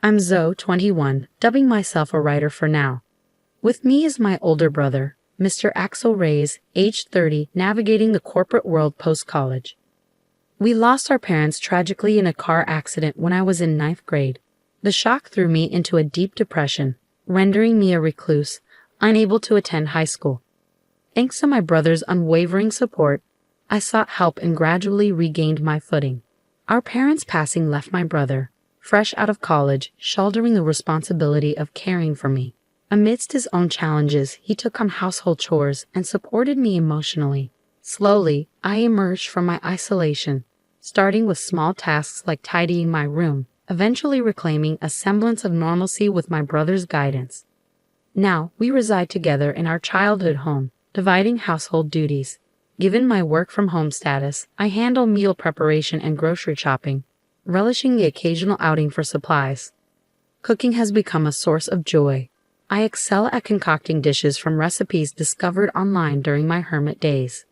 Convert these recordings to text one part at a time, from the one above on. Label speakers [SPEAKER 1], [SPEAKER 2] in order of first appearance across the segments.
[SPEAKER 1] I'm Zoe, 21, dubbing myself a writer for now. With me is my older brother, Mr. Axel Reyes, age 30, navigating the corporate world post-college. We lost our parents tragically in a car accident when I was in ninth grade. The shock threw me into a deep depression, rendering me a recluse, unable to attend high school. Thanks to my brother's unwavering support, I sought help and gradually regained my footing. Our parents' passing left my brother, fresh out of college, shouldering the responsibility of caring for me. Amidst his own challenges, he took on household chores and supported me emotionally. Slowly, I emerged from my isolation, starting with small tasks like tidying my room, eventually reclaiming a semblance of normalcy with my brother's guidance. Now, we reside together in our childhood home, dividing household duties. Given my work-from-home status, I handle meal preparation and grocery shopping, relishing the occasional outing for supplies. Cooking has become a source of joy. I excel at concocting dishes from recipes discovered online during my hermit days.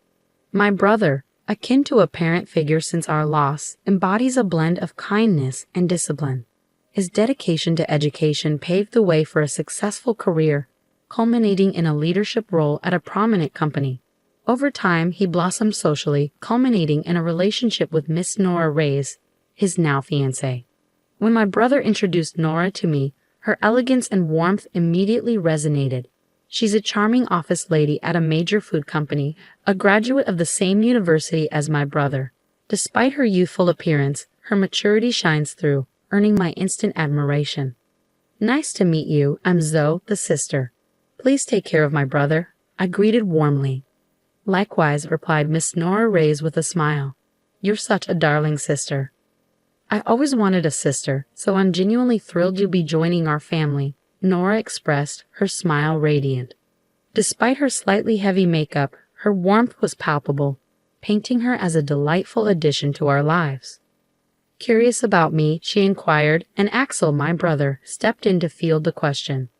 [SPEAKER 1] My brother, akin to a parent figure since our loss, embodies a blend of kindness and discipline. His dedication to education paved the way for a successful career, culminating in a leadership role at a prominent company. Over time, he blossomed socially, culminating in a relationship with Miss Nora Reyes, his now fiancée. When my brother introduced Nora to me, her elegance and warmth immediately resonated. She's a charming office lady at a major food company, a graduate of the same university as my brother. Despite her youthful appearance, her maturity shines through, earning my instant admiration. Nice to meet you, I'm Zoe, the sister. Please take care of my brother, I greeted warmly. Likewise, replied Miss Nora Reyes with a smile. You're such a darling sister. I always wanted a sister, so I'm genuinely thrilled you'll be joining our family, Nora expressed, her smile radiant. Despite her slightly heavy makeup, her warmth was palpable, painting her as a delightful addition to our lives. Curious about me, she inquired, and Axel, my brother, stepped in to field the question.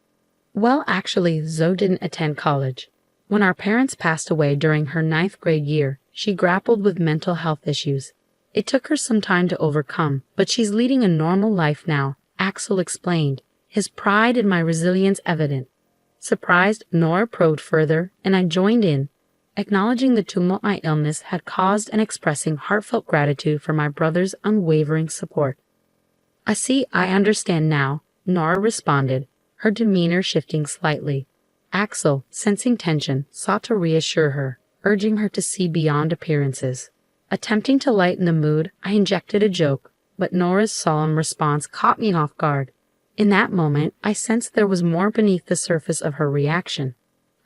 [SPEAKER 1] Well, actually, Zoe didn't attend college. When our parents passed away during her ninth grade year, she grappled with mental health issues. It took her some time to overcome, but she's leading a normal life now, Axel explained, his pride in my resilience evident. Surprised, Nora probed further, and I joined in, acknowledging the tumult my illness had caused and expressing heartfelt gratitude for my brother's unwavering support. I understand now, Nora responded, her demeanor shifting slightly. Axel, sensing tension, sought to reassure her, urging her to see beyond appearances. Attempting to lighten the mood, I injected a joke, but Nora's solemn response caught me off guard. In that moment, I sensed there was more beneath the surface of her reaction.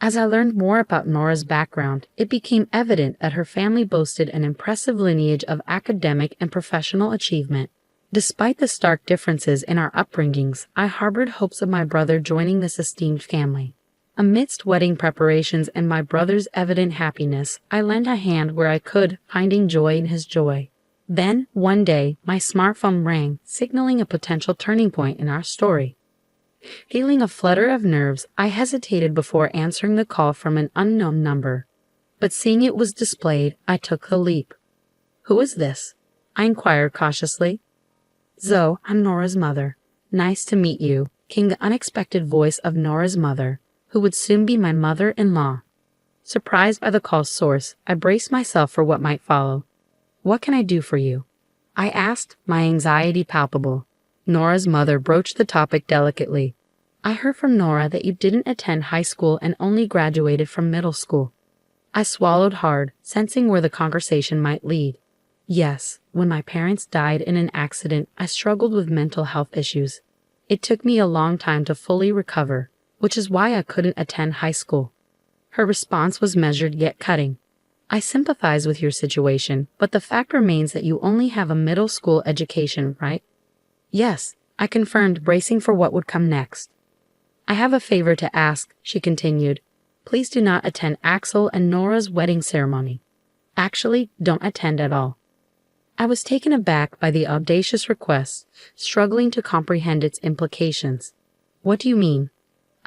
[SPEAKER 1] As I learned more about Nora's background, it became evident that her family boasted an impressive lineage of academic and professional achievement. Despite the stark differences in our upbringings, I harbored hopes of my brother joining this esteemed family. Amidst wedding preparations and my brother's evident happiness, I lent a hand where I could, finding joy in his joy. Then, one day, my smartphone rang, signaling a potential turning point in our story. Feeling a flutter of nerves, I hesitated before answering the call from an unknown number. But seeing it was displayed, I took the leap. Who is this? I inquired cautiously. Zoe, I'm Nora's mother. Nice to meet you, came the unexpected voice of Nora's mother, who would soon be my mother-in-law. Surprised by the call's source, I braced myself for what might follow. What can I do for you? I asked, my anxiety palpable. Nora's mother broached the topic delicately. I heard from Nora that you didn't attend high school and only graduated from middle school. I swallowed hard, sensing where the conversation might lead. Yes, when my parents died in an accident, I struggled with mental health issues. It took me a long time to fully recover, which is why I couldn't attend high school. Her response was measured yet cutting. I sympathize with your situation, but the fact remains that you only have a middle school education, right? Yes, I confirmed, bracing for what would come next. I have a favor to ask, she continued. Please do not attend Axel and Nora's wedding ceremony. Actually, don't attend at all. I was taken aback by the audacious request, struggling to comprehend its implications. What do you mean?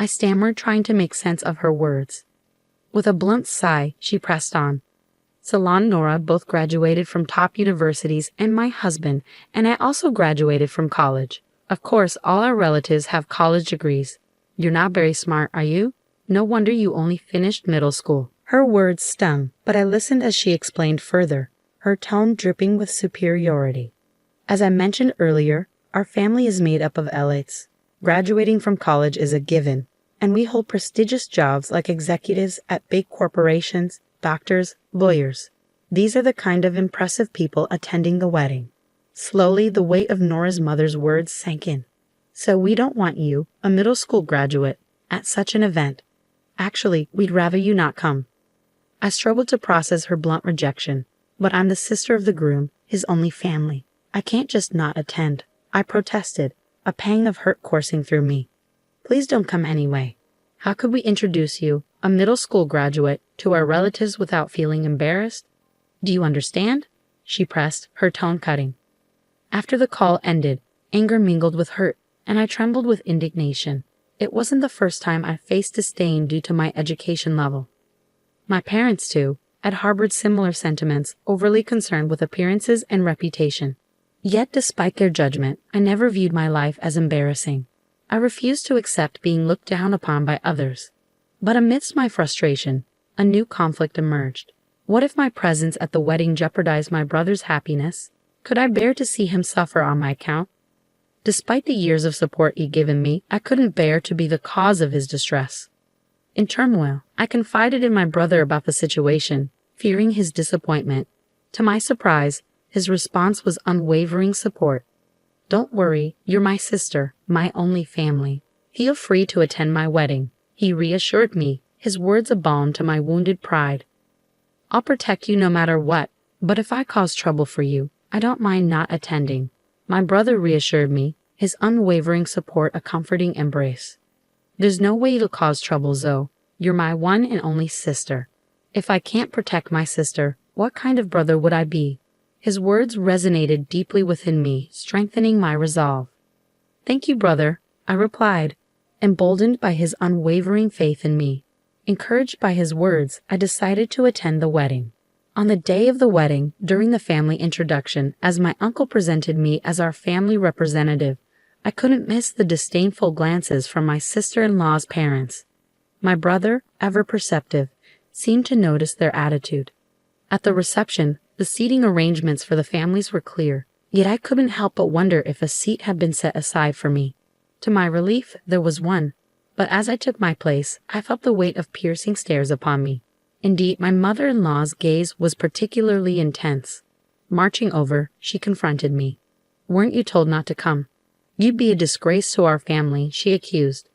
[SPEAKER 1] I stammered, trying to make sense of her words. With a blunt sigh, she pressed on. Salon and Nora both graduated from top universities, and my husband and I also graduated from college. Of course, all our relatives have college degrees. You're not very smart, are you? No wonder you only finished middle school. Her words stung, but I listened as she explained further, her tone dripping with superiority. As I mentioned earlier, our family is made up of elites. Graduating from college is a given, and we hold prestigious jobs like executives at big corporations, doctors, lawyers. These are the kind of impressive people attending the wedding. Slowly, the weight of Nora's mother's words sank in. So we don't want you, a middle school graduate, at such an event. Actually, we'd rather you not come. I struggled to process her blunt rejection, but I'm the sister of the groom, his only family. I can't just not attend. I protested, a pang of hurt coursing through me. Please don't come anyway. How could we introduce you, a middle school graduate, to our relatives without feeling embarrassed? Do you understand? She pressed, her tone cutting. After the call ended, anger mingled with hurt, and I trembled with indignation. It wasn't the first time I faced disdain due to my education level. My parents, too, had harbored similar sentiments, overly concerned with appearances and reputation. Yet despite their judgment, I never viewed my life as embarrassing. I refused to accept being looked down upon by others. But amidst my frustration, a new conflict emerged. What if my presence at the wedding jeopardized my brother's happiness? Could I bear to see him suffer on my account? Despite the years of support he'd given me, I couldn't bear to be the cause of his distress. In turmoil, I confided in my brother about the situation, fearing his disappointment. To my surprise, his response was unwavering support. Don't worry, you're my sister, my only family. Feel free to attend my wedding, he reassured me, his words a balm to my wounded pride. I'll protect you no matter what, but if I cause trouble for you, I don't mind not attending. My brother reassured me, his unwavering support a comforting embrace. There's no way you'll cause trouble, Zoe. You're my one and only sister. If I can't protect my sister, what kind of brother would I be? His words resonated deeply within me, strengthening my resolve. Thank you, brother, I replied, emboldened by his unwavering faith in me. Encouraged by his words, I decided to attend the wedding. On the day of the wedding, during the family introduction, as my uncle presented me as our family representative, I couldn't miss the disdainful glances from my sister-in-law's parents. My brother, ever perceptive, seemed to notice their attitude. At the reception, the seating arrangements for the families were clear, yet I couldn't help but wonder if a seat had been set aside for me. To my relief, there was one, but as I took my place, I felt the weight of piercing stares upon me. Indeed, my mother-in-law's gaze was particularly intense. Marching over, she confronted me. Weren't you told not to come? You'd be a disgrace to our family, she accused.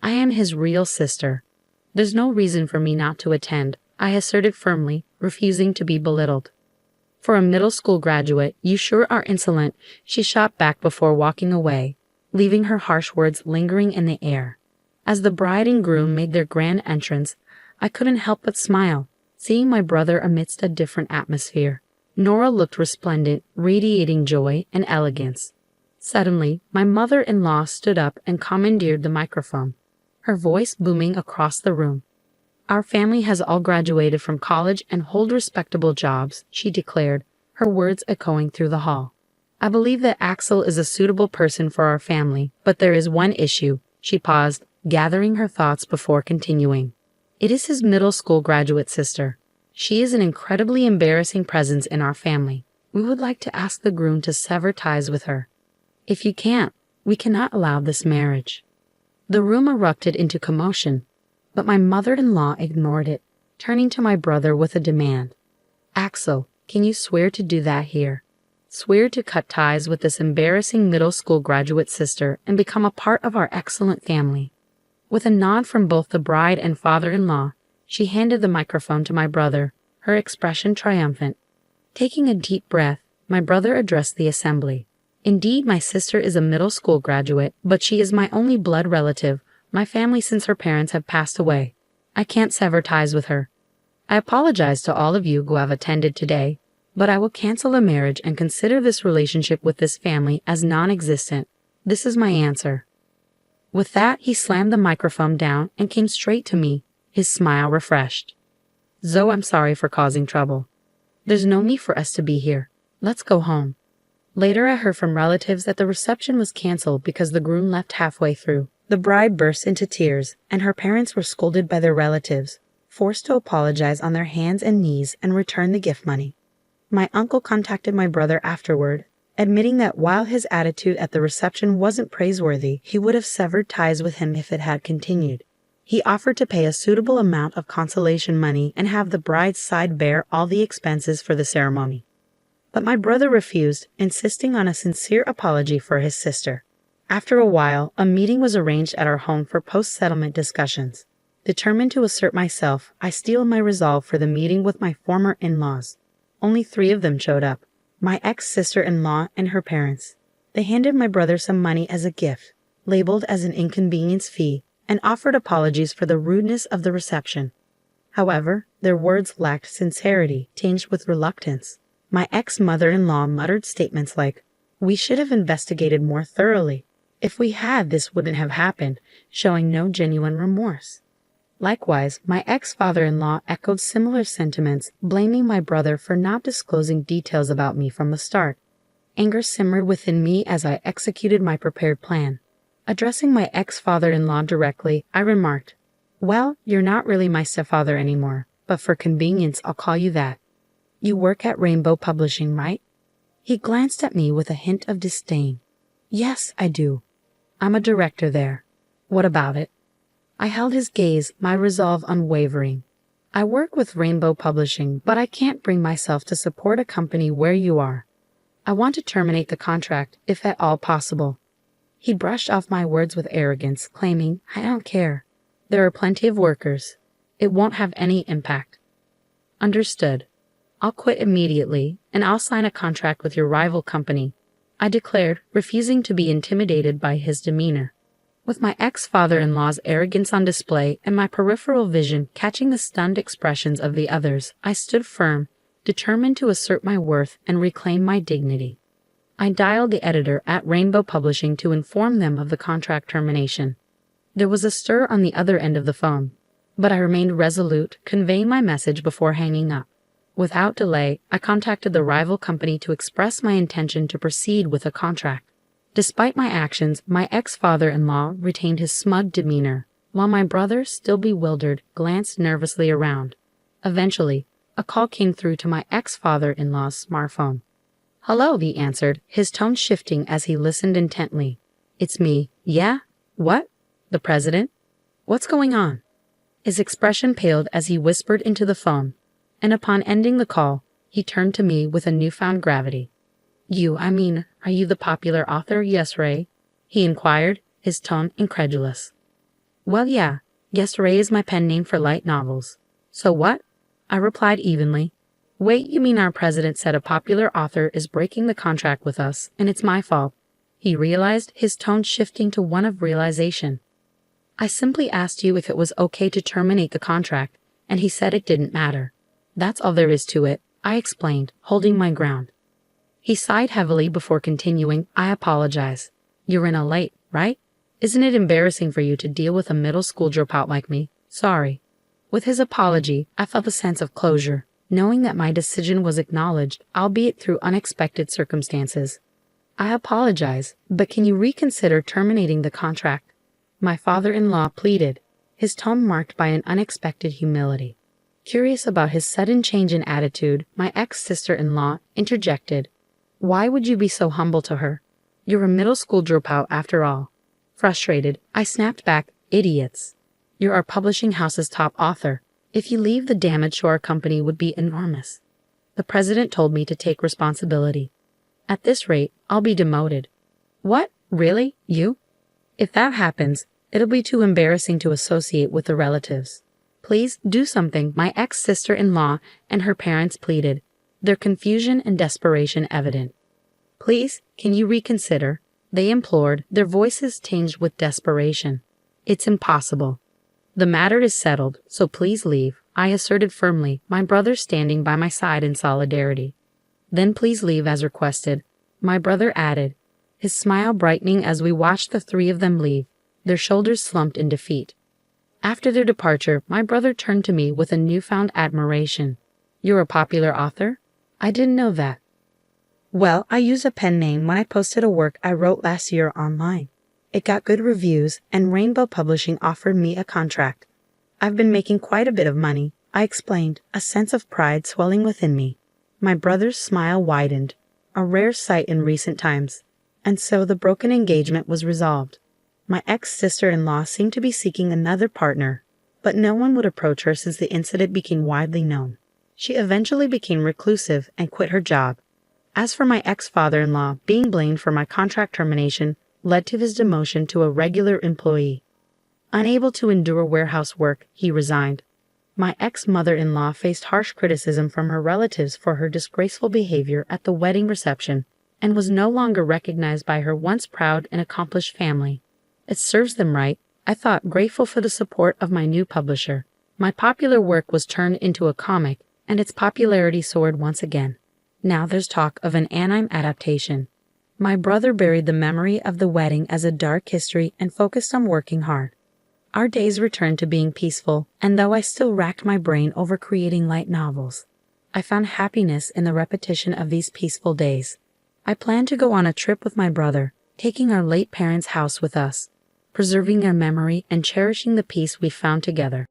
[SPEAKER 1] I am his real sister. There's no reason for me not to attend, I asserted firmly, refusing to be belittled. For a middle school graduate, you sure are insolent, she shot back before walking away, leaving her harsh words lingering in the air. As the bride and groom made their grand entrance, I couldn't help but smile, seeing my brother amidst a different atmosphere. Nora looked resplendent, radiating joy and elegance. Suddenly, my mother-in-law stood up and commandeered the microphone, her voice booming across the room. Our family has all graduated from college and hold respectable jobs, she declared, her words echoing through the hall. I believe that Axel is a suitable person for our family, but there is one issue. She paused, gathering her thoughts before continuing. It is his middle school graduate sister. She is an incredibly embarrassing presence in our family. We would like to ask the groom to sever ties with her. If you can't, we cannot allow this marriage. The room erupted into commotion, but my mother-in-law ignored it, turning to my brother with a demand. Axel, can you swear to do that here? Swear to cut ties with this embarrassing middle school graduate sister and become a part of our excellent family. With a nod from both the bride and father-in-law, she handed the microphone to my brother, her expression triumphant. Taking a deep breath, my brother addressed the assembly. Indeed, my sister is a middle school graduate, but she is my only blood relative, my family since her parents have passed away. I can't sever ties with her. I apologize to all of you who have attended today, but I will cancel the marriage and consider this relationship with this family as non-existent. This is my answer. With that, he slammed the microphone down and came straight to me, his smile refreshed. Zoe, I'm sorry for causing trouble. There's no need for us to be here. Let's go home. Later, I heard from relatives that the reception was canceled because the groom left halfway through. The bride burst into tears, and her parents were scolded by their relatives, forced to apologize on their hands and knees and return the gift money. My uncle contacted my brother afterward, admitting that while his attitude at the reception wasn't praiseworthy, he would have severed ties with him if it had continued. He offered to pay a suitable amount of consolation money and have the bride's side bear all the expenses for the ceremony. But my brother refused, insisting on a sincere apology for his sister. After a while, a meeting was arranged at our home for post-settlement discussions. Determined to assert myself, I steeled my resolve for the meeting with my former in-laws. Only 3 of them showed up, my ex-sister-in-law and her parents. They handed my brother some money as a gift, labeled as an inconvenience fee, and offered apologies for the rudeness of the reception. However, their words lacked sincerity, tinged with reluctance. My ex-mother-in-law muttered statements like, "We should have investigated more thoroughly. If we had, this wouldn't have happened," showing no genuine remorse. Likewise, my ex-father-in-law echoed similar sentiments, blaming my brother for not disclosing details about me from the start. Anger simmered within me as I executed my prepared plan. Addressing my ex-father-in-law directly, I remarked, "Well, you're not really my stepfather anymore, but for convenience I'll call you that. You work at Rainbow Publishing, right?" He glanced at me with a hint of disdain. "Yes, I do. I'm a director there. What about it?" I held his gaze, my resolve unwavering. "I work with Rainbow Publishing, but I can't bring myself to support a company where you are. I want to terminate the contract, if at all possible." He brushed off my words with arrogance, claiming, "I don't care. There are plenty of workers. It won't have any impact." "Understood. I'll quit immediately, and I'll sign a contract with your rival company," I declared, refusing to be intimidated by his demeanor. With my ex-father-in-law's arrogance on display and my peripheral vision catching the stunned expressions of the others, I stood firm, determined to assert my worth and reclaim my dignity. I dialed the editor at Rainbow Publishing to inform them of the contract termination. There was a stir on the other end of the phone, but I remained resolute, conveying my message before hanging up. Without delay, I contacted the rival company to express my intention to proceed with a contract. Despite my actions, my ex-father-in-law retained his smug demeanor, while my brother, still bewildered, glanced nervously around. Eventually, a call came through to my ex-father-in-law's smartphone. "Hello," he answered, his tone shifting as he listened intently. "It's me." "Yeah? What? The president? What's going on?" His expression paled as he whispered into the phone, and upon ending the call, he turned to me with a newfound gravity. Are you the popular author, Yes Ray?" he inquired, his tone incredulous. "Well, yeah. Yes Ray is my pen name for light novels." "So what?" I replied evenly. "Wait, you mean our president said a popular author is breaking the contract with us, and it's my fault?" He realized, his tone shifting to one of realization. "I simply asked you if it was okay to terminate the contract, and he said it didn't matter. That's all there is to it," I explained, holding my ground. He sighed heavily before continuing, "I apologize. You're in a late, right? Isn't it embarrassing for you to deal with a middle school dropout like me? Sorry." With his apology, I felt a sense of closure, knowing that my decision was acknowledged, albeit through unexpected circumstances. "I apologize, but can you reconsider terminating the contract?" my father-in-law pleaded, his tone marked by an unexpected humility. Curious about his sudden change in attitude, my ex-sister-in-law interjected, "Why would you be so humble to her? You're a middle school dropout after all." Frustrated, I snapped back, "Idiots. You're our publishing house's top author. If you leave, the damage to our company would be enormous. The president told me to take responsibility. At this rate, I'll be demoted." "What? Really? You?" "If that happens, it'll be too embarrassing to associate with the relatives." "Please do something," my ex-sister-in-law and her parents pleaded, their confusion and desperation evident. "Please, can you reconsider?" they implored, their voices tinged with desperation. "It's impossible. The matter is settled, so please leave," I asserted firmly, my brother standing by my side in solidarity. "Then please leave as requested," my brother added, his smile brightening as we watched the 3 of them leave, their shoulders slumped in defeat. After their departure, my brother turned to me with a newfound admiration. "You're a popular author? I didn't know that." Well, I use a pen name when I posted a work I wrote last year online. It got good reviews, and Rainbow Publishing offered me a contract. I've been making quite a bit of money, I explained, a sense of pride swelling within me. My brother's smile widened, a rare sight in recent times. And so the broken engagement was resolved. My ex-sister-in-law seemed to be seeking another partner, but no one would approach her since the incident became widely known. She eventually became reclusive and quit her job. As for my ex-father-in-law, being blamed for my contract termination led to his demotion to a regular employee. Unable to endure warehouse work, he resigned. My ex-mother-in-law faced harsh criticism from her relatives for her disgraceful behavior at the wedding reception, and was no longer recognized by her once proud and accomplished family. It serves them right, I thought, grateful for the support of my new publisher. My popular work was turned into a comic, and its popularity soared once again. Now there's talk of an anime adaptation. My brother buried the memory of the wedding as a dark history and focused on working hard. Our days returned to being peaceful, and though I still racked my brain over creating light novels, I found happiness in the repetition of these peaceful days. I plan to go on a trip with my brother, taking our late parents' house with us, preserving their memory and cherishing the peace we found together.